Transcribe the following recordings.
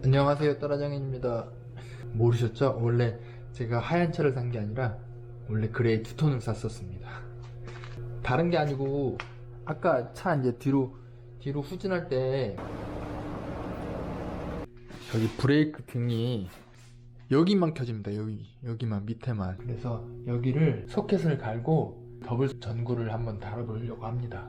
안녕하세요, 따라장인입니다. 모르셨죠? 원래 제가 하얀 차를 산 게 아니라 원래 그레이 투톤을 샀었습니다. 다른 게 아니고 아까 차 이제 뒤로 후진할 때 여기 브레이크 등이 여기만 켜집니다. 여기만 밑에만. 그래서 여기를 소켓을 갈고 더블 전구를 한번 달아보려고 합니다.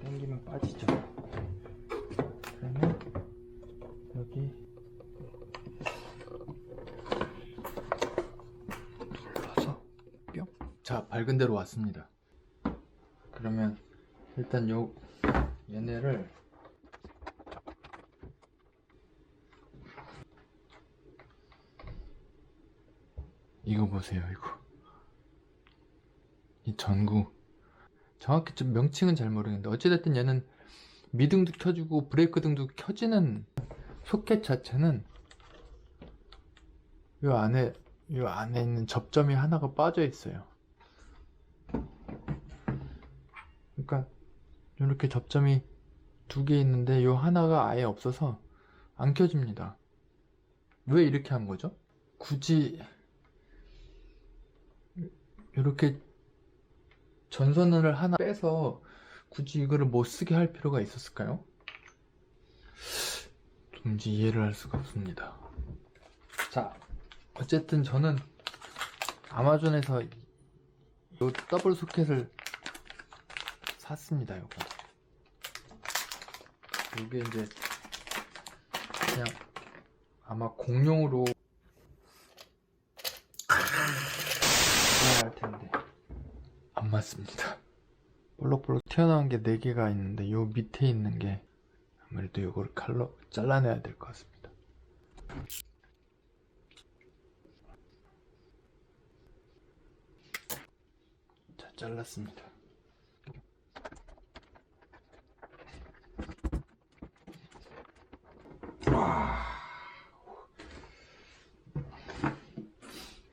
당기면 빠지죠. 그러면 여기 눌러서 뿅. 자, 밝은 데로 왔습니다. 그러면 일단 얘네를 이거 보세요. 이 전구 정확히 좀 명칭은 잘 모르겠는데 어찌됐든 얘는 미등도 켜주고 브레이크 등도 켜지는 소켓 자체는 요 안에 있는 접점이 하나가 빠져 있어요. 그러니까 이렇게 접점이 두 개 있는데 요 하나가 아예 없어서 안 켜집니다. 왜 이렇게 한 거죠? 굳이 이렇게 전선을 하나 빼서 굳이 이거를 못 쓰게 할 필요가 있었을까요? 도무지 이해를 할 수가 없습니다. 자, 어쨌든 저는 아마존에서 이 더블 소켓을 샀습니다. 이게 이제 그냥 아마 공용으로 써야 할 텐데 안 맞습니다. 볼록볼록 튀어나온 게 4개가 있는데 요 밑에 있는 게 아무래도 요거를 칼로 잘라내야 될 것 같습니다. 자, 잘랐습니다. 와,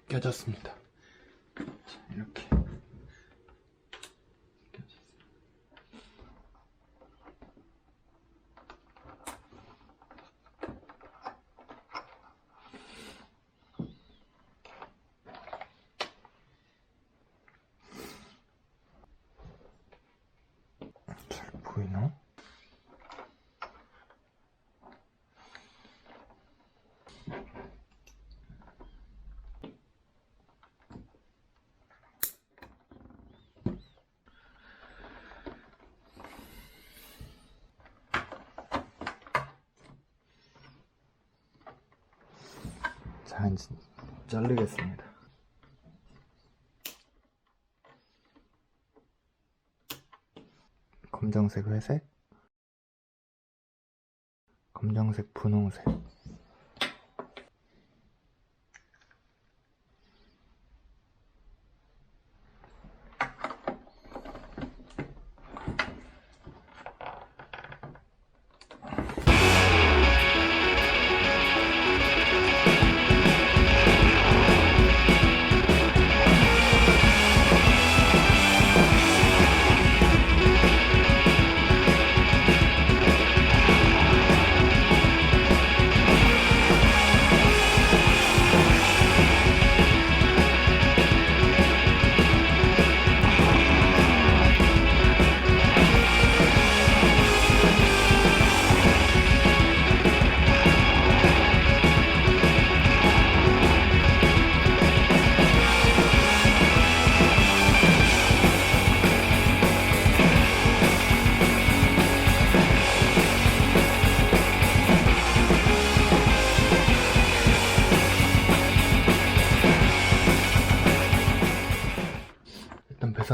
껴졌습니다. 자, 이렇게 잘 보이나? 자, 이제 자르겠습니다. 검정색, 회색, 검정색, 분홍색.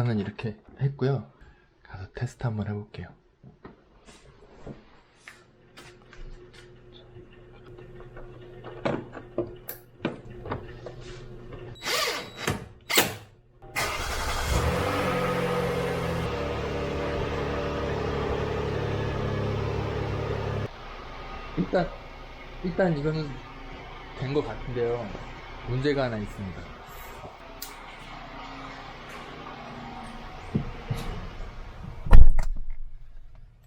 저는 이렇게 했고요. 가서 테스트 한번 해볼게요. 일단 이거는 된 것 같은데요. 문제가 하나 있습니다.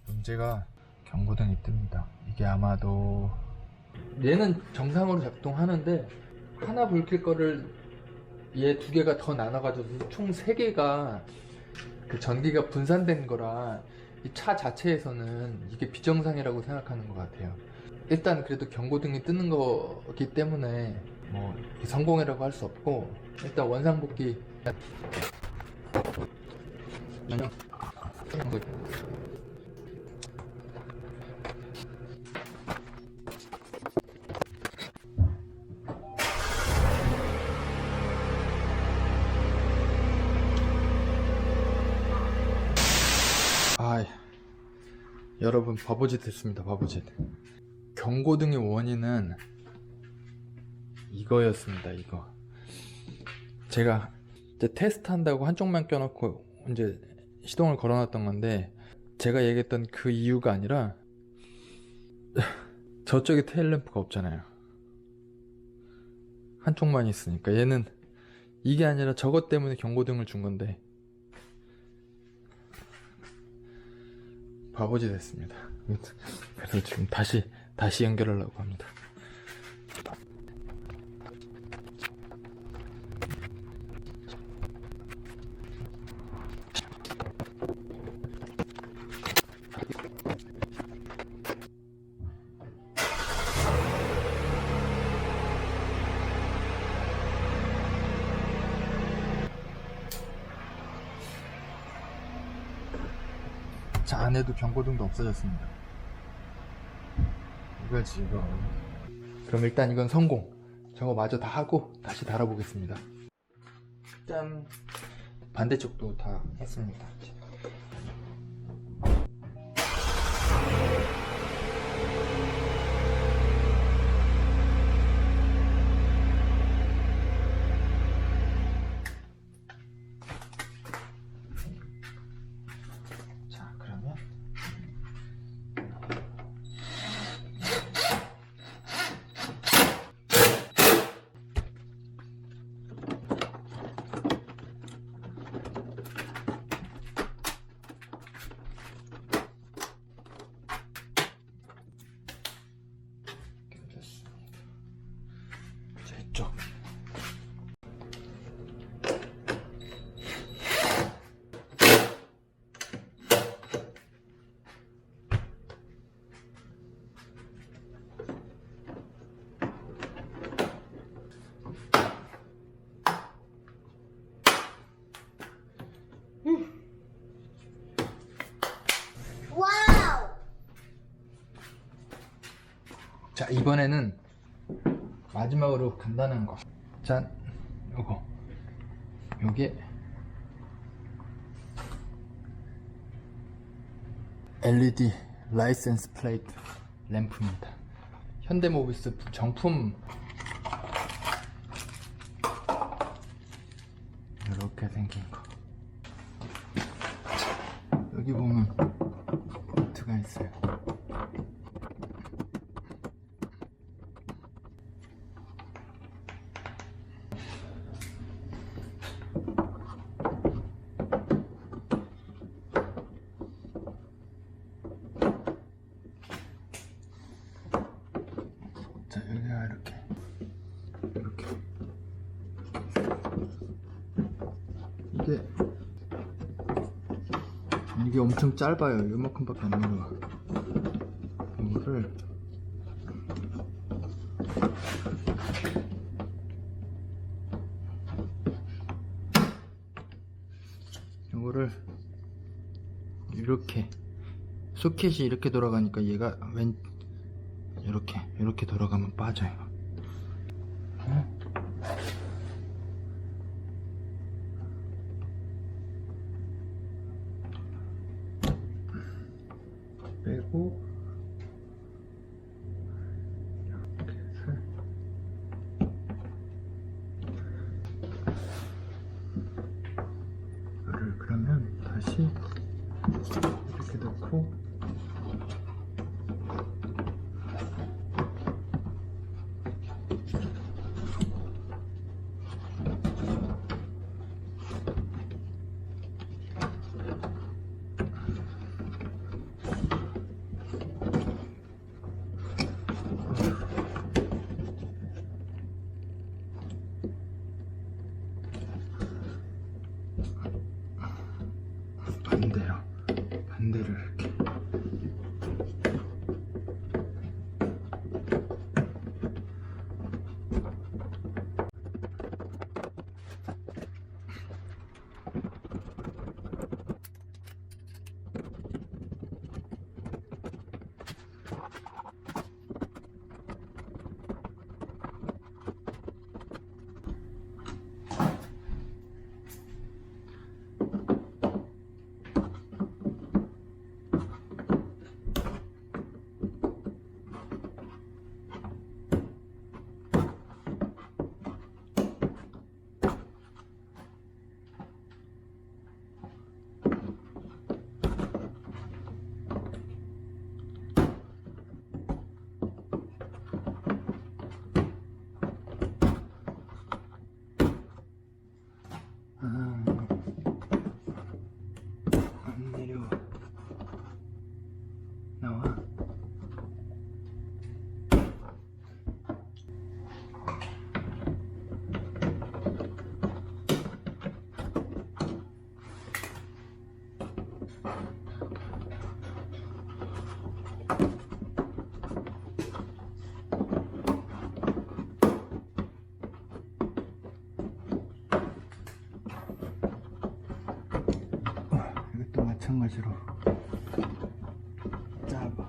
문제가 경고등이 뜹니다. 이게 아마도 얘는 정상으로 작동하는데 하나 불킬 거를 얘 두 개가 더 나눠가지고 총 3개가 그 전기가 분산된 거라 이 차 자체에서는 이게 비정상이라고 생각하는 것 같아요. 일단 그래도 경고등이 뜨는 거기 때문에 뭐 성공이라고 할 수 없고, 일단 원상복귀 여러분 바보짓 했습니다. 바보짓. 경고등의 원인은 이거였습니다. 이거 제가 이제 테스트 한다고 한쪽만 껴놓고 이제 시동을 걸어놨던 건데, 제가 얘기했던 그 이유가 아니라 저쪽에 테일램프가 없잖아요. 한쪽만 있으니까. 얘는 이게 아니라 저것 때문에 경고등을 준 건데 바보짓 했습니다. 그래서 지금 다시 연결하려고 합니다. 자, 안에도 경고등도 없어졌습니다. 이거지 이거. 그럼 일단 이건 성공. 저거 마저 다 하고 다시 달아보겠습니다. 짠. 반대쪽도 다 했습니다. 자, 그러면 이쪽. 와우! 자, 이번에는 마지막으로 간단한 거. 짠. 요게 LED 라이센스 플레이트 램프입니다. 현대모비스 정품. 이렇게 생긴 거. 여기 보면 포트가 있어요. 자, 여기가 이렇게 이게 엄청 짧아요. 요만큼밖에 안 나와. 이거를 이렇게 소켓이 이렇게 돌아가니까 얘가 이렇게 돌아가면 빠져요. 빼고 이렇게 해서 이거를 그러면 다시 이렇게 넣고 반대로 이렇게 안 내려 나와. 이것도 마찬가지로 짜봐.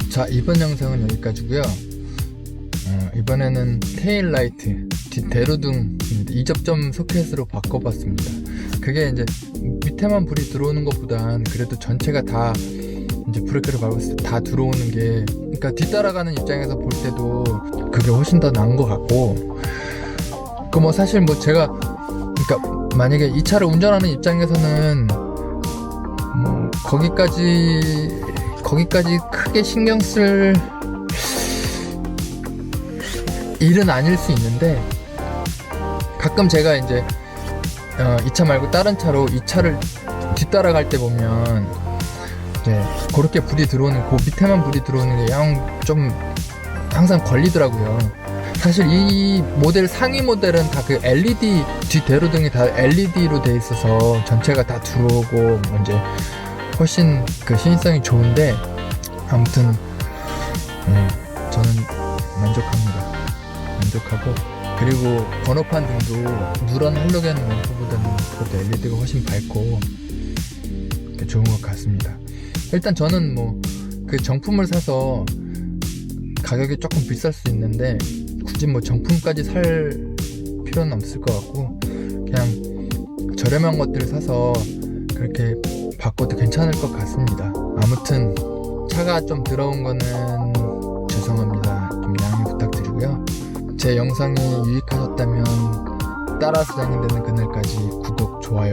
자, 이번 영상은 여기까지고요. 이번에는 테일라이트 뒷대로등 이접점 소켓으로 바꿔봤습니다. 그게 이제 밑에만 불이 들어오는 것보단 그래도 전체가 다 이제 브레이크를 밟았을 때 다 들어오는 게, 그러니까 뒤따라가는 입장에서 볼 때도 그게 훨씬 더 나은 것 같고, 그 뭐 사실 뭐 제가, 그러니까 만약에 이 차를 운전하는 입장에서는 뭐 거기까지 크게 신경 쓸 일은 아닐 수 있는데, 가끔 제가 이제 이 차 말고 다른 차로 이 차를 뒤따라갈 때 보면 이제 그렇게 불이 들어오는, 그 밑에만 불이 들어오는 게 좀 항상 걸리더라고요. 사실 이 모델 상위 모델은 다 그 LED 뒷대로등이 다 LED로 돼 있어서 전체가 다 들어오고 이제 훨씬 그 시인성이 좋은데, 아무튼 저는 만족하고, 그리고 번호판 등도 누런 할로겐 램프보다는 그래도 LED가 훨씬 밝고 좋은 것 같습니다. 일단 저는 뭐 그 정품을 사서 가격이 조금 비쌀 수 있는데 굳이 뭐 정품까지 살 필요는 없을 것 같고, 그냥 저렴한 것들을 사서 그렇게 바꿔도 괜찮을 것 같습니다. 아무튼 차가 좀 더러운 거는 죄송합니다. 좀 양해 부탁드리고요. 제 영상이 유익하셨다면 따라 사장님 되는 그날까지 구독, 좋아요